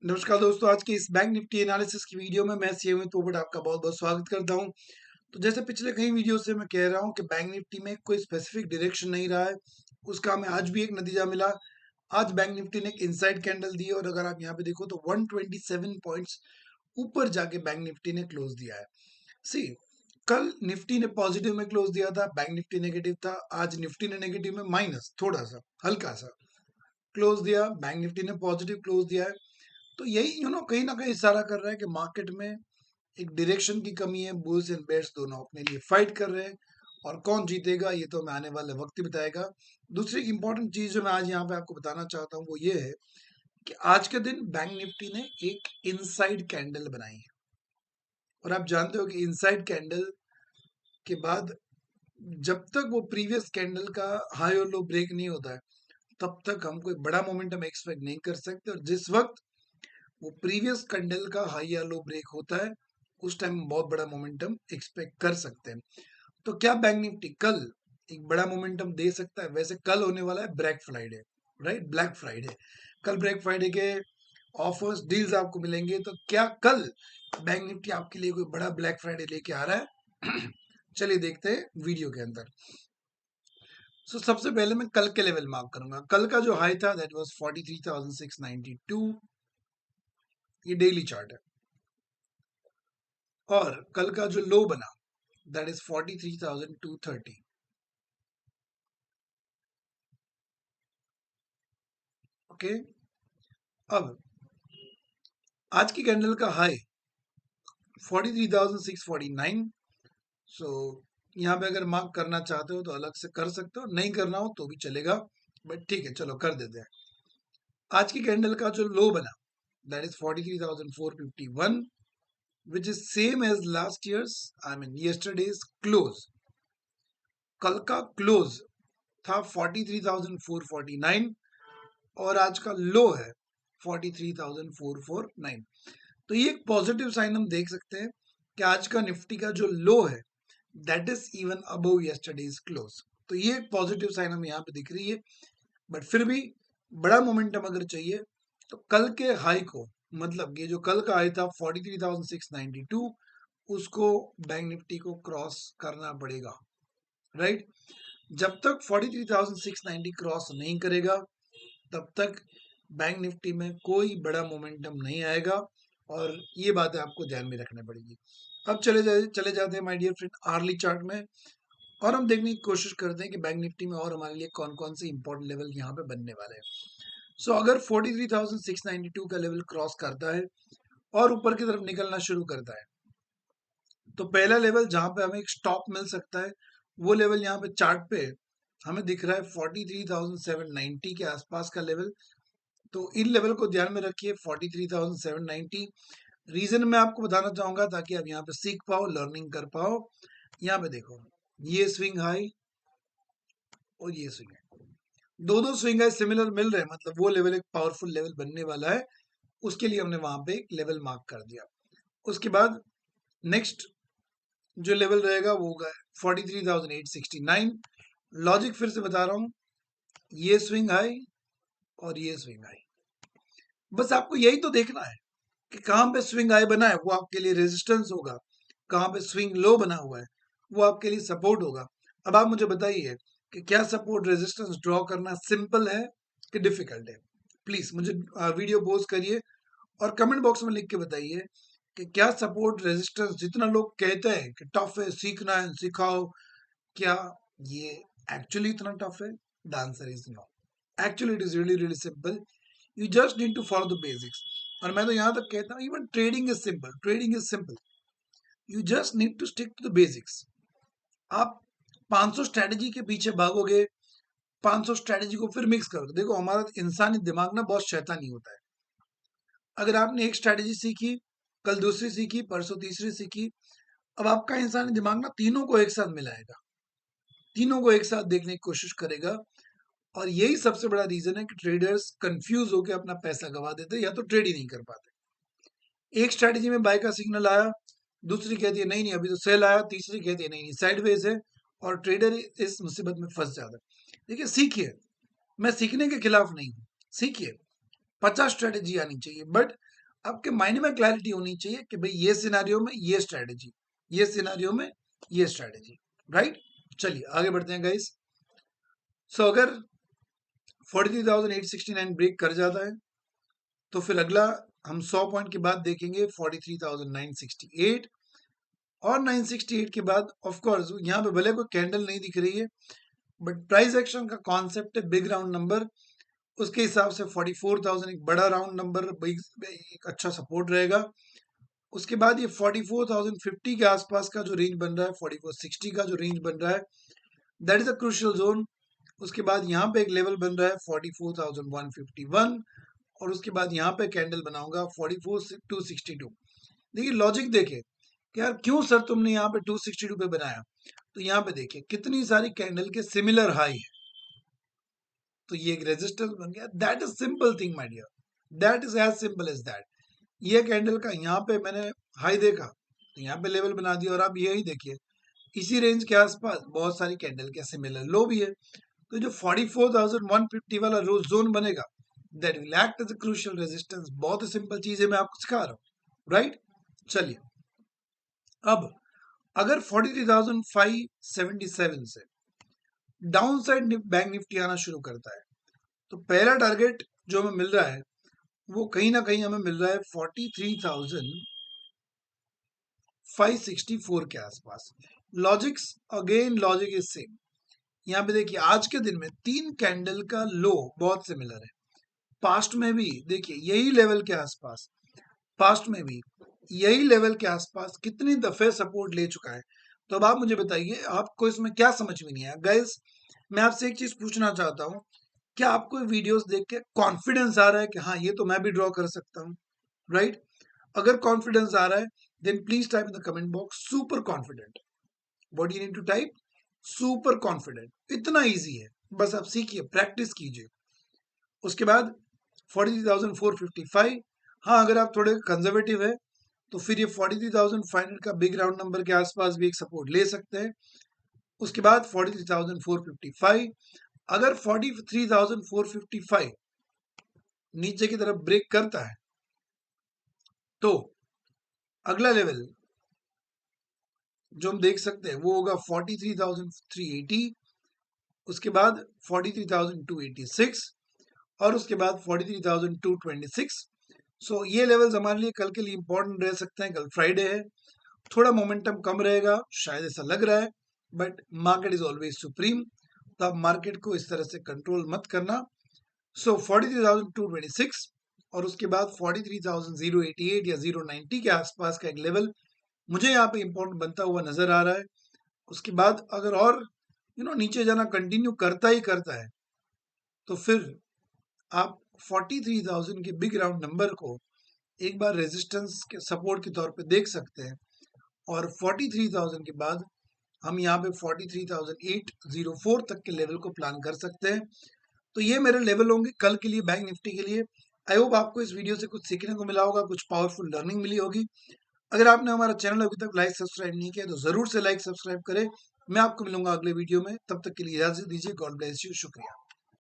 नमस्कार दोस्तों, आज के इस बैंक निफ्टी एनालिसिस की वीडियो में मैं सीएम पोपट आपका बहुत-बहुत स्वागत करता हूं। तो जैसे पिछले कई वीडियो से मैं कह रहा हूं कि बैंक निफ्टी में कोई स्पेसिफिक डायरेक्शन नहीं रहा है, उसका हमें आज भी एक नतीजा मिला। आज बैंक निफ्टी ने एक इनसाइड कैंडल दी और अगर आप यहाँ पे देखो तो 127 पॉइंट्स ऊपर जाके बैंक निफ्टी ने क्लोज दिया है। सी कल निफ्टी ने पॉजिटिव में क्लोज दिया था, बैंक निफ्टी नेगेटिव था। आज निफ्टी ने नेगेटिव में माइनस थोड़ा सा हल्का सा क्लोज दिया, बैंक निफ्टी ने पॉजिटिव क्लोज दिया है। तो यही कहीं ना कहीं इशारा कर रहा है कि मार्केट में एक डायरेक्शन की कमी है। बुल्स एंड बेयर्स दोनों अपने लिए फाइट कर रहे हैं और कौन जीतेगा ये तो हमें आने वाले वक्त ही बताएगा। दूसरी एक इंपॉर्टेंट चीज जो मैं आज यहाँ पे आपको बताना चाहता हूँ वो ये है कि आज के दिन बैंक निफ्टी ने एक इनसाइड कैंडल बनाई है और आप जानते हो कि इनसाइड कैंडल के बाद जब तक वो प्रीवियस कैंडल का हाई और लो ब्रेक नहीं होता है तब तक हम कोई बड़ा मोमेंटम एक्सपेक्ट नहीं कर सकते। और जिस वक्त वो प्रीवियस कैंडल का हाई या लो ब्रेक होता है उस टाइम बहुत बड़ा मोमेंटम एक्सपेक्ट कर सकते हैं। तो क्या बैंक निफ्टी कल एक बड़ा मोमेंटम दे सकता है? वैसे कल होने वाला है black Friday, right? Black Friday, कल ब्लैक फ्राइडे के ऑफर्स डील्स आपको मिलेंगे। तो क्या कल बैंक निफ्टी आपके लिए कोई बड़ा ब्लैक फ्राइडे लेके आ रहा है? चलिए देखते हैं वीडियो के अंदर। सबसे पहले मैं कल के लेवल मार्क करूंगा। कल का जो हाई था दैट वाज 43,692, ये डेली चार्ट है। और कल का जो लो बना दैट इज 43,230। ओके, अब आज की कैंडल का हाई 43,649। सो यहाँ पे अगर मार्क करना चाहते हो तो अलग से कर सकते हो, नहीं करना हो तो भी चलेगा, बट ठीक है चलो कर देते हैं। आज की कैंडल का जो लो बना that is 43,451 which is same as last years, I mean yesterday's close. कल का क्लोज था 43,449 और आज का लो है 43,449। तो ये एक पॉजिटिव साइन हम देख सकते हैं कि आज का निफ्टी का जो लो है that is even above yesterday's close. तो ये एक पॉजिटिव साइन हमें यहाँ पे दिख रही है। बट फिर भी बड़ा मोमेंटम अगर चाहिए तो कल के हाई को, मतलब ये जो कल का हाई था 43,692, उसको बैंक निफ्टी को क्रॉस करना पड़ेगा, राइट? जब तक 43,690 क्रॉस नहीं करेगा तब तक बैंक निफ्टी में कोई बड़ा मोमेंटम नहीं आएगा और ये बातें आपको ध्यान में रखनी पड़ेगी। अब चले जाते हैं my dear friend hourly chart में और हम देखने की कोशिश करते हैं कि बैंक निफ्टी में और हमारे लिए कौन कौन से इंपॉर्टेंट लेवल यहाँ पे बनने वाले हैं। अगर 43,692 का लेवल क्रॉस करता है और ऊपर की तरफ निकलना शुरू करता है तो पहला लेवल जहां पे हमें एक स्टॉप मिल सकता है वो लेवल यहाँ पे चार्ट पे हमें दिख रहा है 43,790 के आसपास का लेवल। तो इन लेवल को ध्यान में रखिए 43,790। रीजन मैं आपको बताना चाहूंगा ताकि आप यहाँ पे सीख पाओ, लर्निंग कर पाओ। यहाँ पे देखो, ये स्विंग हाई और ये स्विंग हाई, दो स्विंग हाई सिमिलर मिल रहे हैं, मतलब वो लेवल एक पावरफुल लेवल बनने वाला है। उसके लिए हमने वहां पे एक लेवल मार्क कर दिया। उसके बाद नेक्स्ट जो लेवल रहेगा वो होगा 43,869। लॉजिक फिर से बता रहा हूं, ये स्विंग हाई और ये स्विंग हाई, बस आपको यही तो देखना है कि कहां पे स्विंग हाई बना है वो आपके लिए रेजिस्टेंस होगा, कहां पे स्विंग लो बना हुआ है वो आपके लिए सपोर्ट होगा। अब आप मुझे बताइए कि क्या सपोर्ट रेजिस्टेंस ड्रॉ करना सिंपल है कि डिफिकल्ट है? प्लीज मुझे वीडियो पॉज करिए और कमेंट बॉक्स में लिख के बताइए कि क्या सपोर्ट रेजिस्टेंस जितना लोग कहते हैं कि टफ है, सीखना है, सिखाओ, क्या ये एक्चुअली इतना टफ है? The answer is no. Actually it is really really simple. You just need to follow the basics. और मैं तो यहां तक कहता हूं even trading is simple, trading is simple. You just need to stick to the basics. आप 500 strategy के पीछे भागोगे, 500 स्ट्रेटेजी को फिर मिक्स करोगे। देखो हमारा इंसानी दिमाग ना बहुत शैतानी होता है। अगर आपने एक स्ट्रेटेजी सीखी, कल दूसरी सीखी, परसों तीसरी सीखी, अब आपका इंसानी दिमाग ना तीनों को एक साथ मिलाएगा, तीनों को एक साथ देखने की कोशिश करेगा। और यही सबसे बड़ा रीजन है कि ट्रेडर्स कंफ्यूज होकर अपना पैसा गवा देते या तो ट्रेड ही नहीं कर पाते। एक स्ट्रेटेजी में बाय का सिग्नल आया, दूसरी कहती है नहीं नहीं अभी तो सेल आया, तीसरी कहती है नहीं नहीं साइडवेज है, और ट्रेडर इस मुसीबत में फंस जाता है। देखिए सीखिए, मैं सीखने के खिलाफ नहीं हूं, सीखिए, 50 स्ट्रेटेजी आनी चाहिए, बट आपके माइंड में क्लैरिटी होनी चाहिए कि भाई ये सिनेरियो में ये स्ट्रेटेजी, ये सिनेरियो में ये स्ट्रेटेजी, राइट। चलिए आगे बढ़ते हैं गाइस। सो अगर 43,869 ब्रेक कर जाता है तो फिर अगला हम 100 पॉइंट के बाद देखेंगे 43,968, और 968 के बाद ऑफ कोर्स यहाँ पे भले कोई कैंडल नहीं दिख रही है, बट प्राइस एक्शन का कॉन्सेप्ट है बिग राउंड नंबर, उसके हिसाब से 44,000 एक बड़ा राउंड नंबर, एक अच्छा सपोर्ट रहेगा। उसके बाद ये 44,050 के आसपास का जो रेंज बन रहा है, 4460 का जो रेंज बन रहा है, that is a crucial zone. उसके बाद यहाँ पे एक लेवल बन रहा है 44,151, और उसके बाद यहाँ पे कैंडल बनाऊंगा 44,262। देखिए लॉजिक देखे कि यार क्यों सर तुमने यहाँ पे 262 पे बनाया, तो यहाँ पे देखिए कितनी सारी कैंडल के सिमिलर हाई है, तो ये एक रेजिस्टेंस बन गया। That is simple thing my dear, that is as simple as that. ये कैंडल का यहाँ पे मैंने हाई देखा तो यहाँ पे लेवल बना दिया, और आप यही देखिए इसी रेंज के आसपास बहुत सारी कैंडल के सिमिलर लो भी है। तो जो 44,150 वाला रोज जोन बनेगा, that will act as a crucial resistance. बहुत ही सिंपल चीज है, मैं आपको सिखा रहा हूँ, राइट। चलिए अब अगर 43,577 से डाउन साइड बैंक निफ्टी आना शुरू करता है, तो पहला टारगेट जो हमें मिल रहा है वो कहीं ना कहीं हमें मिल रहा है 43,564 के आसपास। Logics again logic is same. यहाँ पे देखिए आज के दिन में 3 कैंडल का लो बहुत सिमिलर है, पास्ट में भी देखिए यही लेवल के आसपास, पास्ट में भी यही लेवल के आसपास कितनी दफे सपोर्ट ले चुका है। तो अब आप मुझे बताइए आपको इसमें क्या समझ में नहीं आया। गाइस मैं आपसे एक चीज पूछना चाहता हूँ, क्या आपको वीडियोस देख के कॉन्फिडेंस आ रहा है कि हाँ ये तो मैं भी ड्रॉ कर सकता हूँ, राइट। अगर कॉन्फिडेंस आ रहा है then please type in the comment box super confident. What you need to type, super confident. इतना इजी है, बस आप सीखिए, प्रैक्टिस कीजिए। उसके बाद 43,455, हाँ अगर आप थोड़े कंजर्वेटिव है तो फिर ये 43,500 का बिग राउंड नंबर के आसपास भी एक सपोर्ट ले सकते हैं। उसके बाद 43,455, अगर 43,455 नीचे की तरफ ब्रेक करता है तो अगला लेवल जो हम देख सकते हैं वो होगा 43,380, उसके बाद 43,286, और उसके बाद 43,226। सो ये लेवल्स हमारे लिए कल के लिए इंपॉर्टेंट रह सकते हैं। कल फ्राइडे है, थोड़ा मोमेंटम कम रहेगा शायद ऐसा लग रहा है, but market is always supreme, तो आप मार्केट को इस तरह से कंट्रोल मत करना। सो 43,226 और उसके बाद 43,088 या 090 के आसपास का एक लेवल मुझे यहाँ पे इंपॉर्टेंट बनता हुआ नजर आ रहा है। उसके बाद अगर और नीचे जाना कंटिन्यू करता ही करता है तो फिर आप 43,000 के बिग राउंड नंबर को एक बार रेजिस्टेंस के सपोर्ट के तौर पे देख सकते हैं, और 43,000 के बाद हम यहाँ पे 43,804 तक के लेवल को प्लान कर सकते हैं। तो ये मेरे लेवल होंगे कल के लिए बैंक निफ्टी के लिए। आई होप आपको इस वीडियो से कुछ सीखने को मिला होगा, कुछ पावरफुल लर्निंग मिली होगी। अगर आपने हमारा चैनल अभी तक लाइक सब्सक्राइब नहीं किया तो जरूर से लाइक सब्सक्राइब करें। मैं आपको मिलूंगा अगले वीडियो में, तब तक के लिए इजाजत दीजिए। गॉड ब्लेस यू, शुक्रिया।